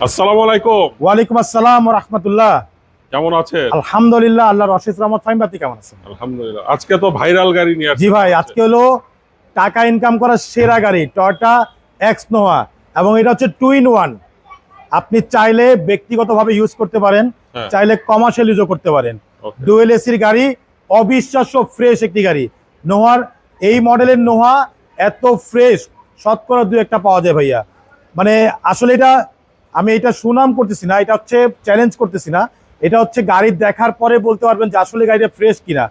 আসসালামু আলাইকুম। ওয়ালাইকুম আসসালাম ওয়া রাহমাতুল্লাহ। কেমন আছেন? আলহামদুলিল্লাহ, আল্লাহর অশেষ রহমত। ফাহিম ভাই কেমন আছেন? আলহামদুলিল্লাহ। আজকে তো ভাইরাল গাড়ি নিয়ে আসছেন। জি ভাই, আজকে হলো টাকা ইনকাম করার সেরা গাড়ি টয়োটা এক্স নোয়া, এবং এটা হচ্ছে 2 in 1। আপনি চাইলে ব্যক্তিগতভাবে ইউজ করতে পারেন, হ্যাঁ। চাইলে কমার্শিয়াল ইউজও করতে পারেন। Okay. ডুয়েল এসির গাড়ি, অবিশ্বাস্য ফ্রেশ একটি গাড়ি। নোহার এই মডেলের নোহা এত ফ্রেশ শতকরা 2-1টা পাওয়া যায় ভাইয়া। মানে আসলে এটা আমি এটা সুনাম করতেছি না, এটা হচ্ছে চ্যালেঞ্জ করতেছি না, এটা হচ্ছে গাড়ি দেখার পরে বলতে পারবেন যে আসলে গাড়িটা ফ্রেশ কিনা।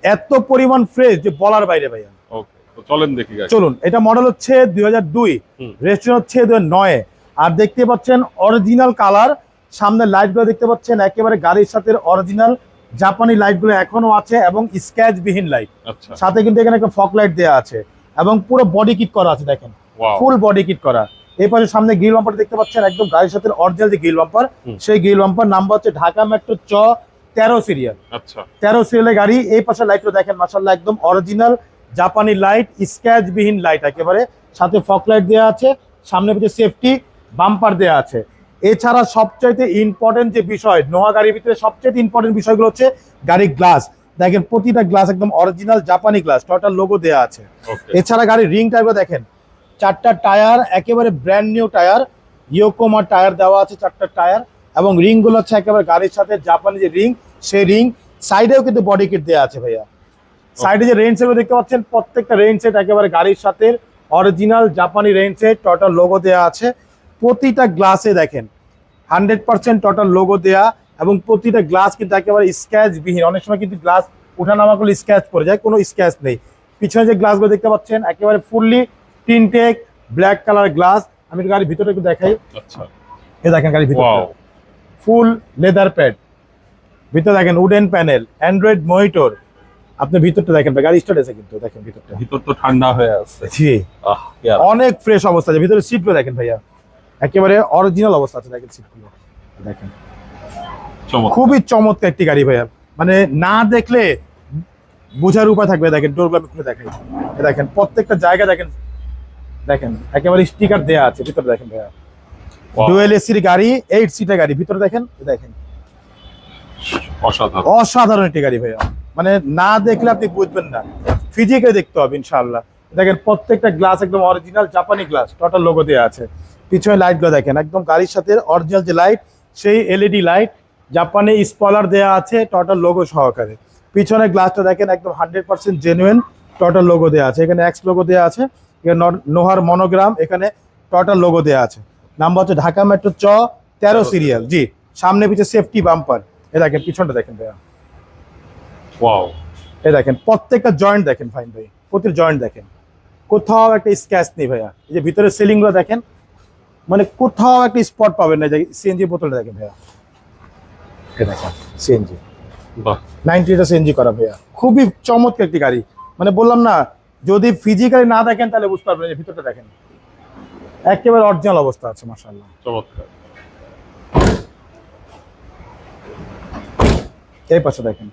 এত পরিমাণ ফ্রেশ যে বলার বাইরে ভাইয়া। ওকে, তো চলেন দেখি গাড়ি। চলুন, এটা মডেল হচ্ছে 2002, রেজিস্ট্রেশন হচ্ছে 2009। আর দেখতে পাচ্ছেন অরিজিনাল কালার, সামনে লাইটগুলো দেখতে পাচ্ছেন একেবারে গাড়ির সাথে অরিজিনাল জাপানি লাইটগুলো এখনো আছে, এবং স্ক্র্যাচ বিহীন লাইট। আচ্ছা। সাথে কিন্তু এখানে একটা ফগ লাইট দেওয়া আছে, এবং পুরো বডি কিট করা আছে। দেখেন ফুল বডি কিট করা। এই পাশে সামনে গ্রিল বাম্পার দেখতে পাচ্ছেন, একদম গাড়ির সাথে অরিজিনাল যে গ্রিল বাম্পার, সেই গ্রিল বাম্পার নাম্বার হচ্ছে ঢাকা মেট্রো 13 সিরিয়াল। আচ্ছা, 13 সিরিয়ালের গাড়ি। এই পাশে লাইটটা দেখেন মাশাআল্লাহ, একদম অরিজিনাল জাপানি লাইট, স্ক্র্যাচ বিহীন লাইট একেবারে, সাথে ফগ লাইট দেওয়া আছে, সামনে পিছনে সেফটি বাম্পার দেওয়া আছে। এছাড়া সবচাইতে ইম্পর্টেন্ট যে বিষয়, নোহা গাড়ির ভিতরে সবচাইতে ইম্পর্টেন্ট বিষয়গুলো হচ্ছে গাড়ির গ্লাস। দেখেন প্রতিটা গ্লাস একদম অরিজিনাল জাপানি গ্লাস, টয়োটার লোগো দেওয়া আছে। এছাড়া গাড়ির রিং টাইপগুলো দেখেন, 4টা টায়ার একেবারে ব্র্যান্ড নিউ টায়ার, ইয়োকোমা টায়ার দেওয়া আছে 4টা টায়ার, এবং রিংগুলো হচ্ছে একেবারে গাড়ির সাথে জাপানি যে রিং, সেই রিং। সাইডেও কিন্তু বডি কিট দেওয়া আছে ভাইয়া। সাইডে যে রেইন সেট দেখতে পাচ্ছেন, প্রত্যেকটা রেইন সেট একেবারে গাড়ির সাথে অরিজিনাল জাপানি রেইন সেট, টয়োটার লোগো দেওয়া আছে। প্রতিটা গ্লাসে দেখেন 100% টয়োটার লোগো দেওয়া, এবং প্রতিটা গ্লাস কিন্তু একেবারে স্ক্র্যাচ বিহীন। অনেক সময় কিন্তু গ্লাস উঠানামা করলে স্ক্র্যাচ পড়ে যায়, কোনো স্ক্র্যাচ নেই। পিছনে যে গ্লাসগুলো দেখতে পাচ্ছেন একেবারে ফুললি টিনটেক ব্ল্যাক কালার গ্লাস। আমি গাড়ির ভিতরে একটু দেখাই। আচ্ছা, এই দেখেন গাড়ির ভিতরে ফুল লেদার প্যাড, ভিতরে দেখেন উডেন প্যানেল, অ্যান্ড্রয়েড মনিটর। আপনি ভিতরটা দেখেন, গাড়ি স্টার্ট আছে কিন্তু, দেখেন ভিতরটা, ভিতর তো ঠান্ডা হয়ে আছে। জি, অনেক ফ্রেশ অবস্থা আছে। ভিতরে সিটগুলো দেখেন ভাইয়া, একেবারে অরিজিনাল অবস্থা আছে। দেখেন সিটগুলো দেখেন, খুবই চমৎকার একটি গাড়ি ভাইয়া। মানে না দেখলে বোঝার উপায় থাকবে। দেখেন ডোরগুলো আমি খুলে দেখাই, দেখেন প্রত্যেকটা জায়গা দেখেন, দেখেন একেবারে স্টিকার দেওয়া আছে ভিতরে। দেখেন ভাইয়া, ডুয়েল এসির গাড়ি, 8 সিটের গাড়ি। ভিতরে দেখেন, দেখেন অসাধারণ একটি গাড়ি ভাইয়া। মানে না দেখলে আপনি বুঝবেন না, ফিজিক্যালি দেখতে হবে ইনশাআল্লাহ। দেখেন প্রত্যেকটা গ্লাস একদম অরিজিনাল জাপানি গ্লাস, টয়োটার লোগো দেওয়া আছে। পিছনে লাইটগুলো দেখেন, একদম গাড়ির সাথে অরিজিনাল যে লাইট, সেই এলইডি লাইট, জাপানি স্পয়লার দেওয়া আছে টয়োটার লোগো সহকারে। পিছনে গ্লাসটা দেখেন একদম 100% জেনুইন টয়োটার লোগো দেওয়া আছে। এখানে এক্স লোগো দেওয়া আছে, এখানে নোহার মনোগ্রাম, এখানে টয়োটার লোগো দেওয়া আছে। নাম্বার হচ্ছে ঢাকা মেট্রো 13 সিরিয়াল। জি, সামনে পিছনে সেফটি বাম্পার। এ দেখেন পিছনটা দেখেন ভাইয়া, ওয়াও। এই দেখেন প্রত্যেকটা জয়েন্ট দেখেন ফাইন ভাই, প্রতিটা জয়েন্ট দেখেন, কোথাও একটা স্ক্র্যাচ নেই ভাইয়া। এই যে ভিতরে সিলিংগুলো দেখেন, মানে কোথাও একটা স্পট পাবেন না। যে সিএনজি বোতলটা দেখেন ভাইয়া, এই দেখেন সিএনজি, বাহ, 90টা সিএনজি করা ভাইয়া। খুবই চমৎকার একটি গাড়ি। মানে বললাম না, যদি ফিজিক্যালি না দেখেন তাহলে বুঝতে পারবেন। এই ভিতরটা দেখেন একেবারে অরিজিনাল অবস্থা আছে মাশাআল্লাহ, চমৎকার। এই পাশে দেখেন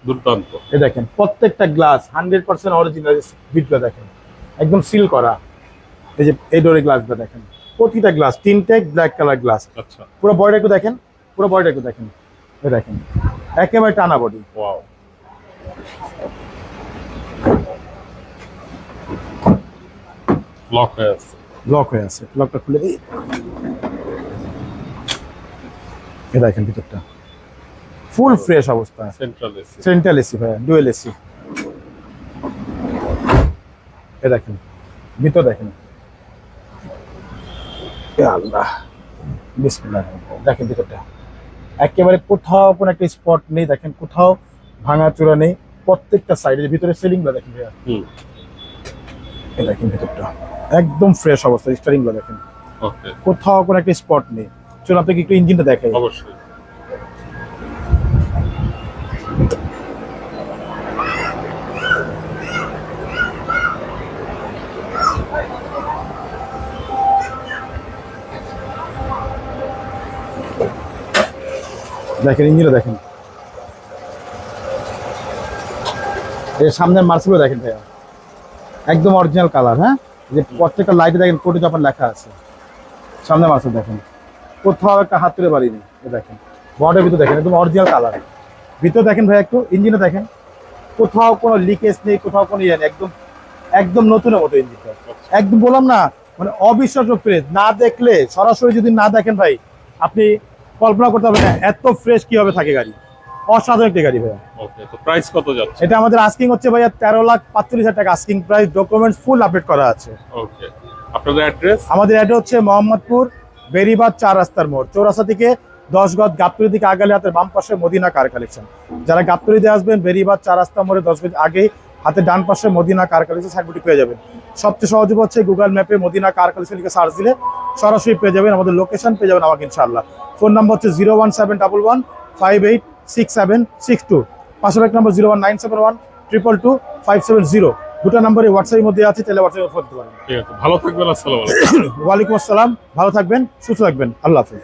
দুর্দান্ত। এই দেখেন প্রত্যেকটা গ্লাস 100% অরিজিনাল বিটগুলো দেখেন, একদম সিল করা। এই যে এই ডোরের গ্লাসগুলো দেখেন, প্রতিটা গ্লাস টিনটেক ব্ল্যাক কালার গ্লাস। আচ্ছা, পুরো বডিটা একটু দেখেন, পুরো বডিটা একটু দেখেন। এই দেখেন একেবারে টানা বডি, ওয়াও। লক হয়ে আছে, লক হয়ে আছে। লকটা খুলে দিই। এই দেখেন ভিতরটা ফুল ফ্রেশ অবস্থা, সেন্ট্রাল এসি ভাইয়া, ডুয়েল এসি। এ দেখেন ভিতর দেখেন, আল্লাহ বিসমিল্লাহ। দেখেন ভিতরটা একেবারে কোথাও কোনো একটা স্পট নেই, দেখেন কোথাও ভাঙা চূড়া নেই। প্রত্যেকটা সাইডের ভিতরে সিলিংগুলো দেখেন ভাইয়া, এই দেখেন ভিতরটা একদম ফ্রেশ অবস্থা। স্টারিংগুলো দেখেন, কোথাও কোনো একটা স্পট নেই। চলুন আপনাকে একটু ইঞ্জিনটা দেখাই। অবশ্যই। দেখেন ইঞ্জিনটা দেখেন, এর সামনের মার্সেলও দেখেন ভাইয়া, একদম অরিজিনাল কালার। হ্যাঁ, যে প্রত্যেকটা লাইটে দেখেন কোটি জাপান লেখা আছে। সামনের মার্সেল দেখেন, কোথাও একটা হাত তুলে বাড়িনি। দেখেন বডির ভিতর দেখেন একদম অরিজিনাল কালার। ভিতরে দেখেন ভাই একটু ইঞ্জিনে দেখেন, কোথাও কোনো লিকেজ নেই, কোথাও কোনো ইয়ে নেই, একদম একদম নতুনের মতো ইঞ্জিনটা। একদম বললাম না মানে অবিশ্বাস্য ফ্রেশ, না দেখলে সরাসরি যদি না দেখেন ভাই আপনি কল্পনা করতে পারবেন না এত ফ্রেশ কিভাবে থাকে গাড়ি। অসাধারণ একটি গাড়ি ভাইয়া। ওকে, তো প্রাইস কত যাচ্ছে? এটা আমাদের আস্কিং হচ্ছে ভাইয়া 13,45,000 টাকা asking price, documents full update করা আছে। ওকে, আপনাদের অ্যাড্রেস? আমাদের অ্যাড্রেস হচ্ছে মোহাম্মদপুর বেরিবাদ 4 রাস্তার মোড়, চৌরাস্তা থেকে 10 গজ গাবতলী দিকে আগালে হাতের বাম পাশে মদিনা কার কালেকশন। যারা গাবতলীতে আসবেন বেরিবাদ 4 রাস্তা মোড়ে 10 গজ আগে হাতে ডান পাশে মদিনা কার কালেকশন সাইনবোর্ডটি পেয়ে যাবেন। সবচেয়ে সহজ হচ্ছে গুগল ম্যাপে মদিনা কার কালেকশন লিখে সার্চ দিলে সরাসরি পেয়ে যাবেন, আমাদের লোকেশন পেয়ে যাবেন আমাকে ইনশাআল্লাহ। ফোন নাম্বার হচ্ছে 01711586762, পাশের এক নম্বর 01971222570। দুটো নাম্বারে হোয়াটসঅ্যাপের মধ্যে আছে, তাহলে হোয়াটসঅ্যাপে ফোন করতে পারেন। ঠিক আছে, ভালো থাকবেন। আসসালামু আলাইকুম। ওয়ালাইকুম আসসালাম, ভালো থাকবেন, সুস্থ থাকবেন, আল্লাহ হাফেজ।